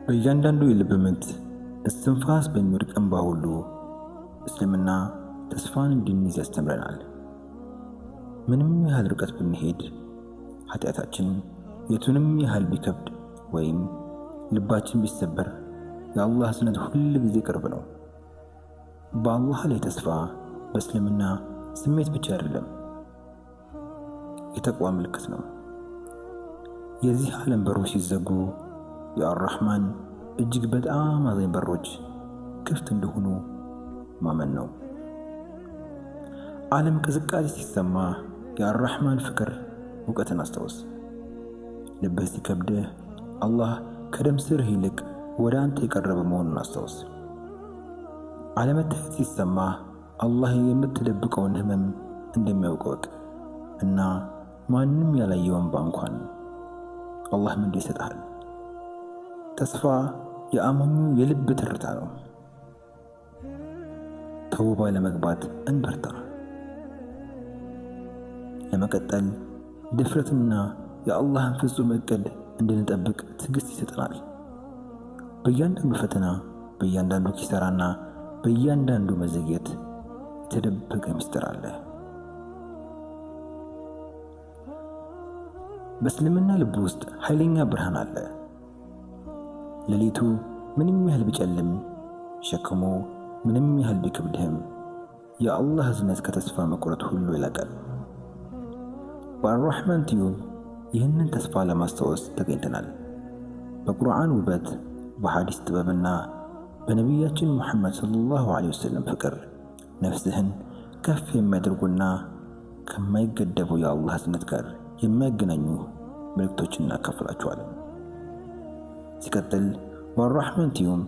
በእያንዳንዱ የልብ ምት እስትንፋስ በሚወድቅ እንባ ሁሉ እስልምና ተስፋን እንድንይዝ ያስተምረናል። ምንም ያህል ርቀት ብንሄድ፣ ኃጢአታችን የቱንም ያህል ቢከብድ ወይም ልባችን ቢሰበር፣ የአላህ እዝነት ሁል ጊዜ ቅርብ ነው። በአላህ ላይ ተስፋ በእስልምና ስሜት ብቻ አይደለም፣ የተቅዋ ምልክት ነው። የዚህ ዓለም በሮች ሲዘጉ የአርራህማን እጅግ በጣም አዛኝ በሮች ክፍት እንደሆኑ ማመን ነው። ዓለም ቅዝቃዜ ሲሰማ የአርራህማን ፍቅር ሙቀትን አስታውስ። ልብህ ሲከብድህ አላህ ከደም ስርህ ይልቅ ወደ አንተ የቀረበ መሆኑን አስታውስ። አለመታየት ሲሰማ አላህ የምትደብቀውን ህመም እንደሚያውቅ ወቅ እና ማንም ያላየውን እንኳን አላህ ምንድ ይሰጣል። ተስፋ የአማኙ የልብ ትርታ ነው። ተውባ ለመግባት እንበርታ። ለመቀጠል ድፍረትና የአላህን ፍጹም እቅድ እንድንጠብቅ ትዕግስት ይሰጠናል። በእያንዳንዱ ፈተና፣ በእያንዳንዱ ኪሳራና በእያንዳንዱ መዘግየት የተደበቀ ምስጢር አለ። በእስልምና ልብ ውስጥ ኃይለኛ ብርሃን አለ። ሌሊቱ ምንም ያህል ቢጨልም፣ ሸክሙ ምንም ያህል ቢከብድህም የአላህ እዝነት ከተስፋ መቁረጥ ሁሉ ይላቃል። በአርራህማን ቲዩብ ይህንን ተስፋ ለማስታወስ ተገኝተናል። በቁርአን ውበት፣ በሐዲስ ጥበብና በነቢያችን ሙሐመድ ሰለላሁ ዐለይሂ ወሰለም ፍቅር ነፍስህን ከፍ የሚያደርጉና ከማይገደበው የአላህ እዝነት ጋር የሚያገናኙ መልእክቶችን እናካፍላችኋለን። ሲቀጥል በአርራህማን ቲዩብ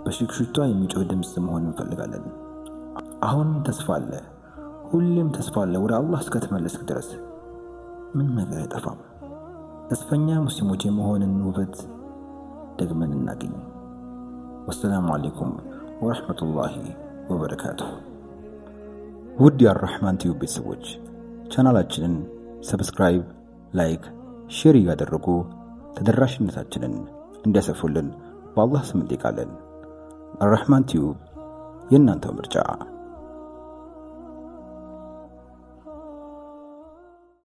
በሽክሽክታ የሚጮህ ድምፅ መሆን እንፈልጋለን። አሁንም ተስፋ አለ፣ ሁሌም ተስፋ አለ። ወደ አላህ እስከተመለስክ ድረስ ምን ነገር አይጠፋም። ተስፈኛ ሙስሊሞች የመሆንን ውበት ደግመን እናገኝ። ወሰላሙ አለይኩም ወረሕመቱላሂ ወበረካቱሁ። ውድ የአርራህማን ቲዩብ ቤተሰቦች ቻናላችንን ሰብስክራይብ፣ ላይክ፣ ሼር እያደረጉ ተደራሽነታችንን እንዲያሰፉልን በአላህ ስም እንጠይቃለን። አርራህማን ቲዩብ የእናንተው ምርጫ